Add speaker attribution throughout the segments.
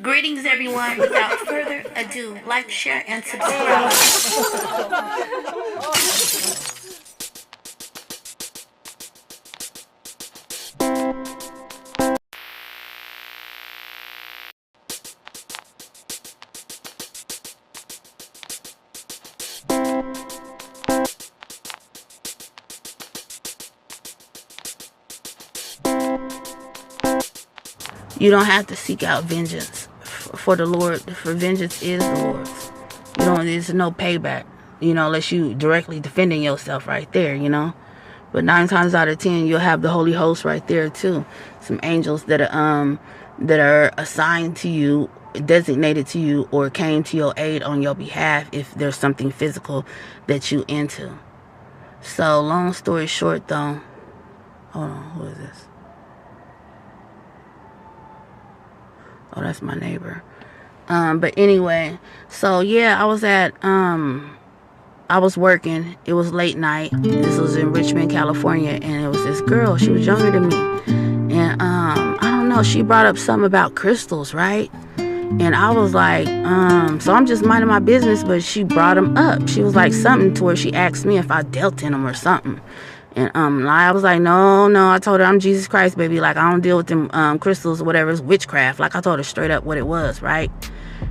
Speaker 1: Greetings, everyone. Without further ado, like, share, and subscribe. You don't have to seek out vengeance for the Lord, for vengeance is the Lord's. There's no payback, unless you directly defending yourself right there, But 9 times out of 10, you'll have the Holy Host right there too. Some angels that are assigned to you, designated to you, or came to your aid on your behalf if there's something physical that you into. So long story short, though, hold on, who is this? Oh, that's my neighbor. But anyway, so yeah, I was working. It was late night. This was in Richmond, California, and it was this girl. She was younger than me, and I don't know. She brought up something about crystals, right? And I was like, so I'm just minding my business, but she brought them up. She was like something to where she asked me if I dealt in them or something. And I was like, no, I told her I'm Jesus Christ, baby. Like, I don't deal with them crystals or whatever. It's witchcraft. Like, I told her straight up what it was, right?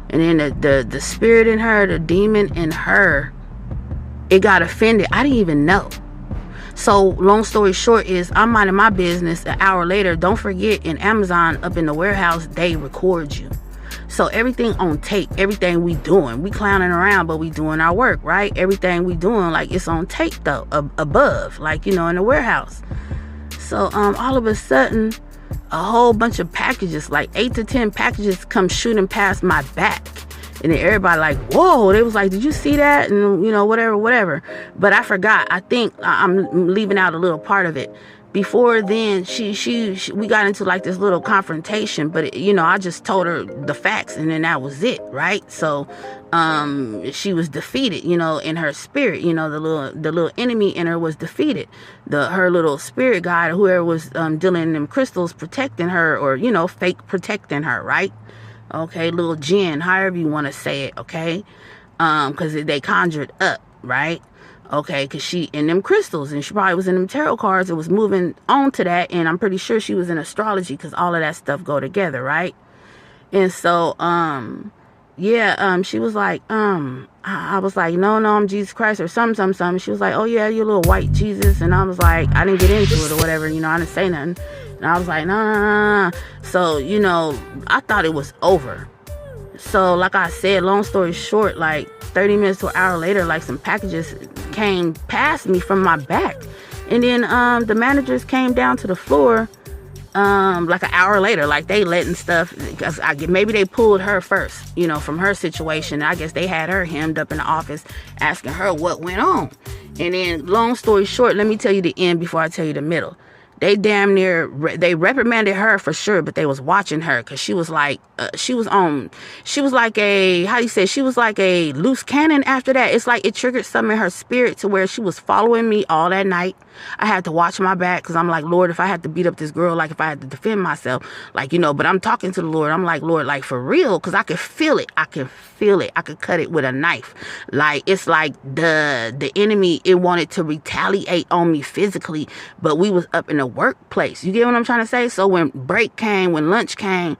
Speaker 1: And then the spirit in her, the demon in her, it got offended. I didn't even know. So long story short is I'm minding my business. An hour later, don't forget, in Amazon up in the warehouse, they record you. So everything on tape, everything we doing, we clowning around, but we doing our work, right? Everything we doing, like, it's on tape though, above, like, in the warehouse. So all of a sudden, a whole bunch of packages, like 8 to 10 packages, come shooting past my back. And then everybody like, whoa, they was like, did you see that? And whatever. But I forgot. I think I'm leaving out a little part of it. Before then, we got into like this little confrontation, but I just told her the facts, and then that was it, right? So, she was defeated, in her spirit, the little enemy in her was defeated. Her little spirit guide, whoever was dealing in them crystals, protecting her, or fake protecting her, right? Okay, little jinn, however you want to say it, okay? Because they conjured up, right? Okay, because she in them crystals, and she probably was in them tarot cards. It was moving on to that, and I'm pretty sure she was in astrology, because all of that stuff go together, right? And so, she was like, I was like, no, I'm Jesus Christ, or something. She was like, oh yeah, you little white Jesus. And I was like, I didn't get into it or whatever, I didn't say nothing. And I was like, no. So, I thought it was over. So, like I said, long story short, like 30 minutes to an hour later, like some packages came past me from my back. And then the managers came down to the floor like an hour later, like they letting stuff, because maybe they pulled her first, from her situation. I guess they had her hemmed up in the office asking her what went on. And then long story short, let me tell you the end before I tell you the middle. They damn near, they reprimanded her for sure, but they was watching her, because she was like, she was like a loose cannon after that. It's like it triggered something in her spirit to where she was following me all that night. I had to watch my back, because I'm like, Lord, if I had to beat up this girl, like if I had to defend myself, like, but I'm talking to the Lord. I'm like, Lord, like for real, because I could feel it. I could cut it with a knife. Like, it's like the enemy, it wanted to retaliate on me physically, but we was up in the workplace. You get what I'm trying to say? So when break came, when lunch came,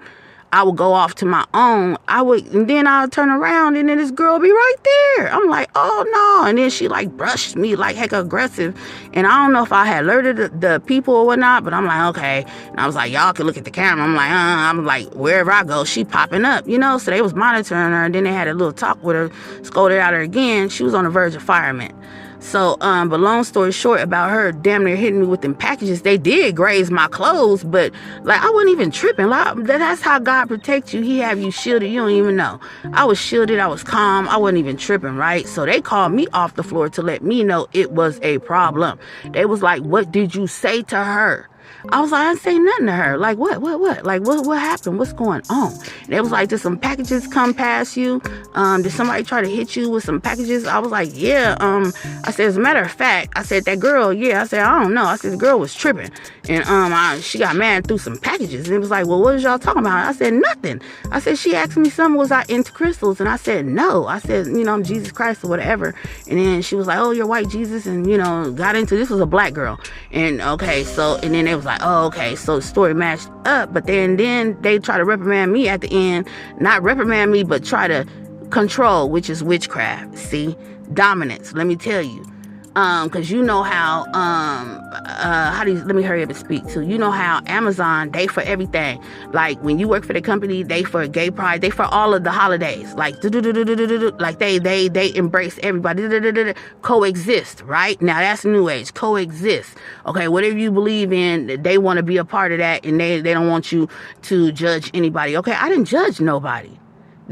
Speaker 1: I would go off to my own. And then I would turn around, and then this girl would be right there. I'm like, oh no. And then she like brushed me like heck aggressive. And I don't know if I had alerted the people or whatnot, but I'm like, okay. And I was like, y'all can look at the camera. I'm like, wherever I go, she popping up, So they was monitoring her, and then they had a little talk with her, scolded at her again. She was on the verge of firing. So, but long story short about her damn near hitting me with them packages, they did graze my clothes, but like I wasn't even tripping. Like, that's how God protects you. He have you shielded. You don't even know. I was shielded. I was calm. I wasn't even tripping, right? So they called me off the floor to let me know it was a problem. They was like, what did you say to her? I was like, I didn't say nothing to her. Like, what? Like, what happened? What's going on? And it was like, did some packages come past you? Did somebody try to hit you with some packages? I was like, yeah. I said, as a matter of fact, I said, that girl, yeah. I said, I don't know. I said, the girl was tripping. And she got mad through some packages. And it was like, well, what was y'all talking about? I said, nothing. I said, she asked me something, was I into crystals? And I said, no. I said, I'm Jesus Christ or whatever. And then she was like, oh, you're white Jesus. And, got into, this was a black girl. And okay, so, and then they was like, oh, okay. So the story matched up. But then they try to reprimand me at the end. Not reprimand me, but try to control, which is witchcraft. See? Dominance. Let me tell you. Cause you know how, let me hurry up and speak too. You know how Amazon, they for everything. Like when you work for the company, they for gay pride, they for all of the holidays. Like, like they embrace everybody, coexist, right? Now that's new age, coexist. Okay, whatever you believe in, they want to be a part of that, and they don't want you to judge anybody. Okay, I didn't judge nobody.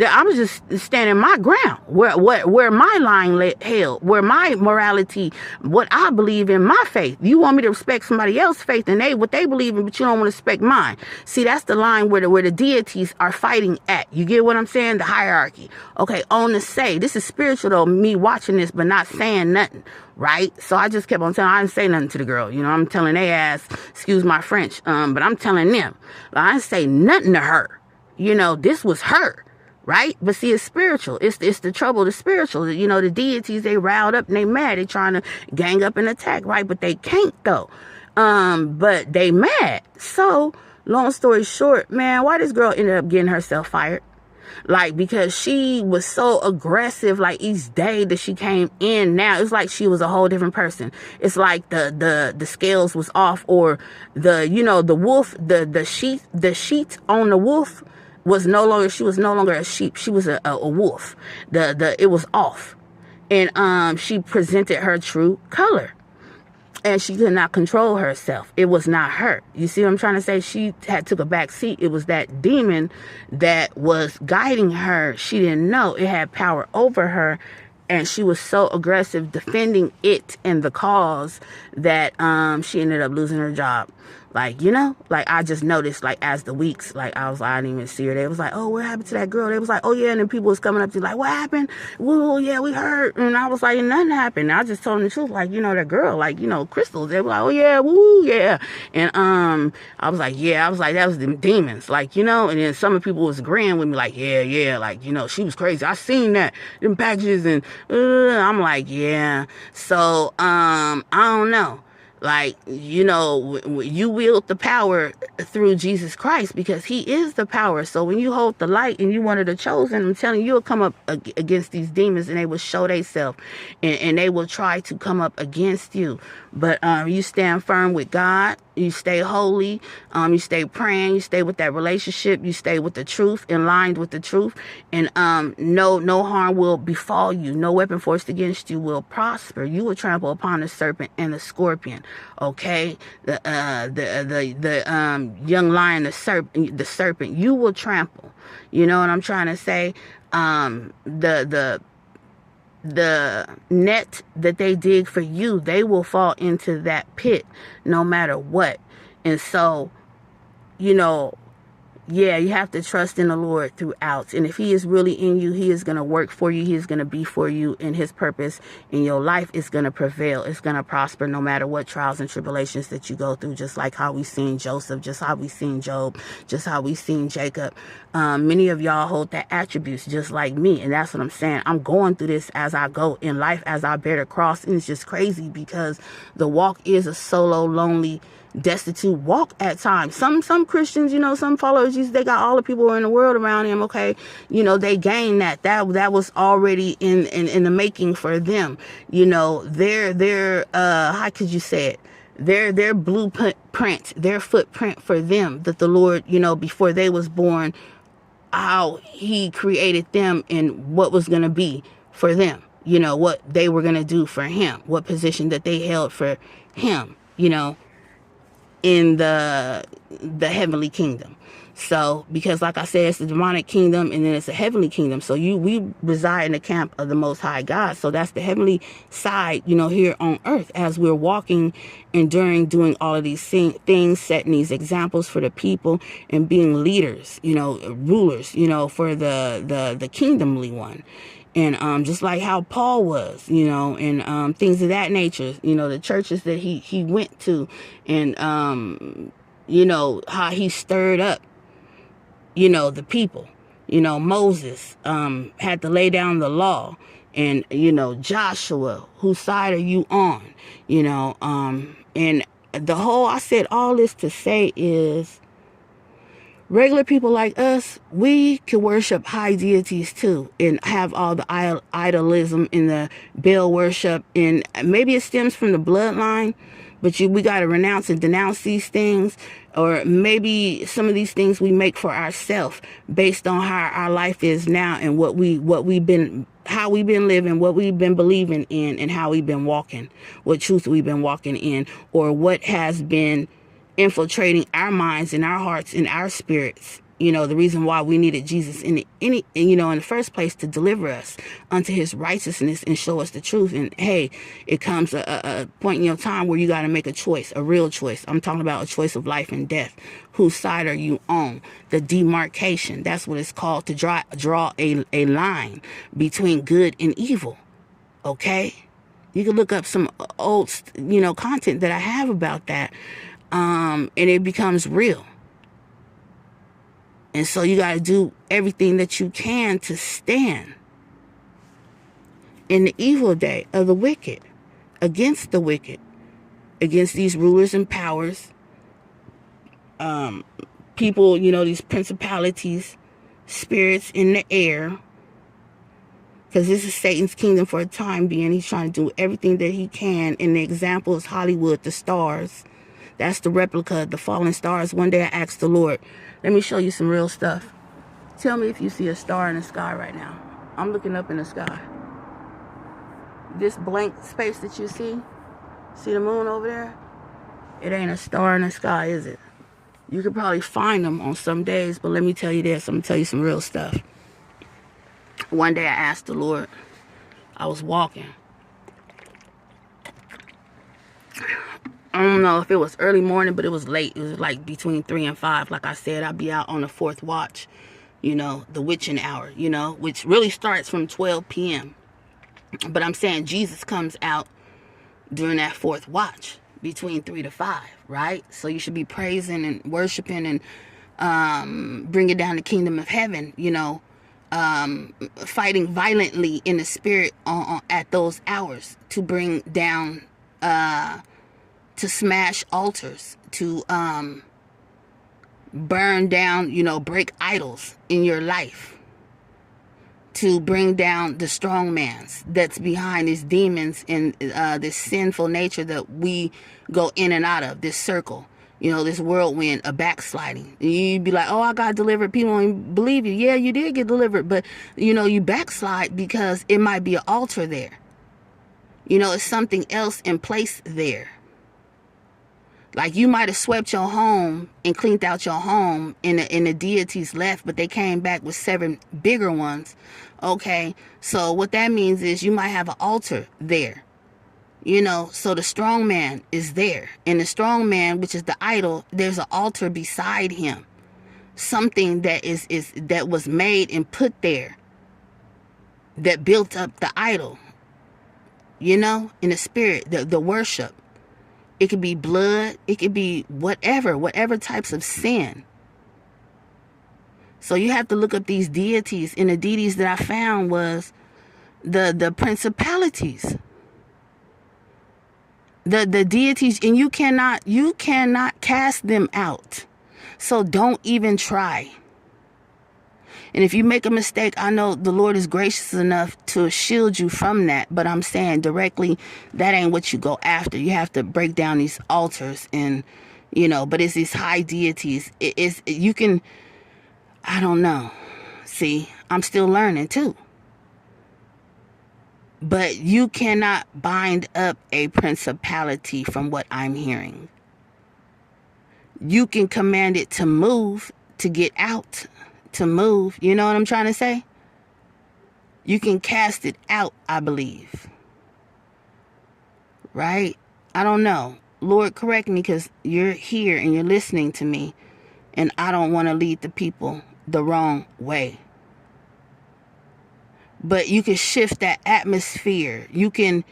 Speaker 1: I was just standing my ground, where my line held, where my morality, what I believe in, my faith. You want me to respect somebody else's faith and what they believe in, but you don't want to respect mine. See, that's the line where the deities are fighting at. You get what I'm saying? The hierarchy. Okay, on the say, this is spiritual though, me watching this, but not saying nothing. Right? So I just kept on telling, I didn't say nothing to the girl. I'm telling they ass, excuse my French, but I'm telling them. I didn't say nothing to her. This was her. Right? But see, it's spiritual. It's the trouble, the spiritual. The deities, they riled up and they mad. They trying to gang up and attack, right? But they can't though. But they mad. So, long story short, man, why this girl ended up getting herself fired? Like, because she was so aggressive, like each day that she came in now, it's like she was a whole different person. It's like the scales was off, or the wolf, the sheet on the wolf was no longer a sheep. She was a wolf. It was off. And she presented her true color. And she could not control herself. It was not her. You see what I'm trying to say? She took a back seat. It was that demon that was guiding her. She didn't know it had power over her. And she was so aggressive defending it and the cause that she ended up losing her job. Like, I just noticed, like, as the weeks, like, I didn't even see her. They was like, oh, what happened to that girl? They was like, oh, yeah. And then people was coming up to like, what happened? Well, yeah, we heard. And I was like, nothing happened. And I just told them the truth. Like, that girl, like, crystals. They were like, oh, yeah, woo, yeah. And I was like, yeah. I was like, that was them demons. Like, and then some of the people was agreeing with me, like, yeah. Like, she was crazy. I seen that, them packages. And I'm like, yeah. So, I don't know. Like, you wield the power through Jesus Christ because he is the power. So when you hold the light and you one of the chosen, I'm telling you, you'll come up against these demons and they will show themselves and they will try to come up against you. But you stand firm with God. You stay holy. You stay praying. You stay with that relationship. You stay with the truth, in line with the truth. And no harm will befall you. No weapon forced against you will prosper. You will trample upon the serpent and the scorpion. Okay, the young lion, the serpent. You will trample. You know what I'm trying to say? The net that they dig for you, they will fall into that pit no matter what. And so, yeah, you have to trust in the Lord throughout. And if he is really in you, he is going to work for you. He is going to be for you, and his purpose in your life is going to prevail. It's going to prosper no matter what trials and tribulations that you go through, just like how we seen Joseph, just how we seen Job, just how we seen Jacob. Many of y'all hold that attributes just like me. And that's what I'm saying. I'm going through this as I go in life, as I bear the cross. And it's just crazy because the walk is a solo, lonely, destitute walk at times. Some Christians, some followers, they got all the people in the world around them. Okay, they gained that was already in the making for them. Their how could you say it? Their blueprint, their footprint for them, that the Lord, before they was born, how he created them and what was going to be for them, what they were going to do for him, what position that they held for him, in the heavenly kingdom. So, because like I said, it's the demonic kingdom and then it's a heavenly kingdom. So we reside in the camp of the Most High God. So that's the heavenly side, here on earth as we're walking, enduring, doing all of these things, setting these examples for the people and being leaders, rulers, for the kingdomly one. And just like how Paul was, and things of that nature, the churches that he went to, and how he stirred up the people. Moses had to lay down the law, and Joshua, whose side are you on? And I said all this to say is, regular people like us, we can worship high deities too, and have all the idolism and the Baal worship, and maybe it stems from the bloodline, but we got to renounce and denounce these things. Or maybe some of these things we make for ourselves based on how our life is now and how we've been living, what we've been believing in, and how we've been walking, what truth we've been walking in, or what has been infiltrating our minds and our hearts and our spirits. The reason why we needed Jesus in the first place, to deliver us unto his righteousness and show us the truth. And hey, it comes a point in your time where you got to make a choice, a real choice. I'm talking about a choice of life and death. Whose side are you on? The demarcation. That's what it's called, to draw a line between good and evil. Okay? You can look up some old, content that I have about that. And it becomes real. And so you got to do everything that you can to stand in the evil day of the wicked, against the wicked, against these rulers and powers, people, these principalities, spirits in the air, because this is Satan's kingdom for a time being. He's trying to do everything that he can. And the example is Hollywood, the stars. That's the replica of the fallen stars. One day I asked the Lord, let me show you some real stuff. Tell me if you see a star in the sky right now. I'm looking up in the sky. This blank space that you see the moon over there? It ain't a star in the sky, is it? You could probably find them on some days, but let me tell you this. I'm going to tell you some real stuff. One day I asked the Lord, I was walking. I don't know if it was early morning, but it was late. It was like between 3 and 5. Like I said, I'd be out on the 4th watch, the witching hour, which really starts from 12 p.m. But I'm saying Jesus comes out during that 4th watch between 3 to 5, right? So you should be praising and worshiping and bringing down the kingdom of heaven, fighting violently in the spirit at those hours to bring down to smash altars, to burn down, break idols in your life, to bring down the strong man's that's behind these demons and this sinful nature that we go in and out of, this circle, this whirlwind of backsliding. You'd be like, oh, I got delivered. People don't believe you. Yeah, you did get delivered, but, you backslide because it might be an altar there. It's something else in place there. Like you might have swept your home and cleaned out your home and the deities left, but they came back with 7 bigger ones. Okay, so what that means is you might have an altar there. So the strong man is there. And the strong man, which is the idol, there's an altar beside him. Something that that was made and put there that built up the idol. In the spirit, the worship. It could be blood. It could be whatever types of sin. So you have to look up these deities. And the deities that I found was the principalities. The deities, and you cannot cast them out. So don't even try. And if you make a mistake, I know the Lord is gracious enough to shield you from that. But I'm saying directly, that ain't what you go after. You have to break down these altars and, but it's these high deities. I don't know. See, I'm still learning too. But you cannot bind up a principality from what I'm hearing. You can command it to move to get out, to move. You know what I'm trying to say? You can cast it out, I believe. Right? I don't know. Lord, correct me, because you're here and you're listening to me, and I don't want to lead the people the wrong way. But you can shift that atmosphere. You can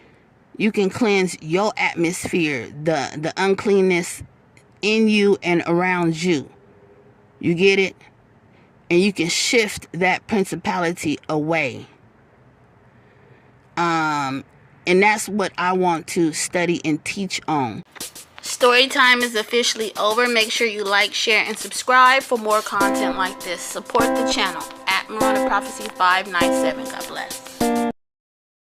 Speaker 1: cleanse your atmosphere, the uncleanness in you and around you. You get it? And you can shift that principality away. And that's what I want to study and teach on. Story time is officially over. Make sure you like, share, and subscribe for more content like this. Support the channel at Marauder Prophecy 597. God bless.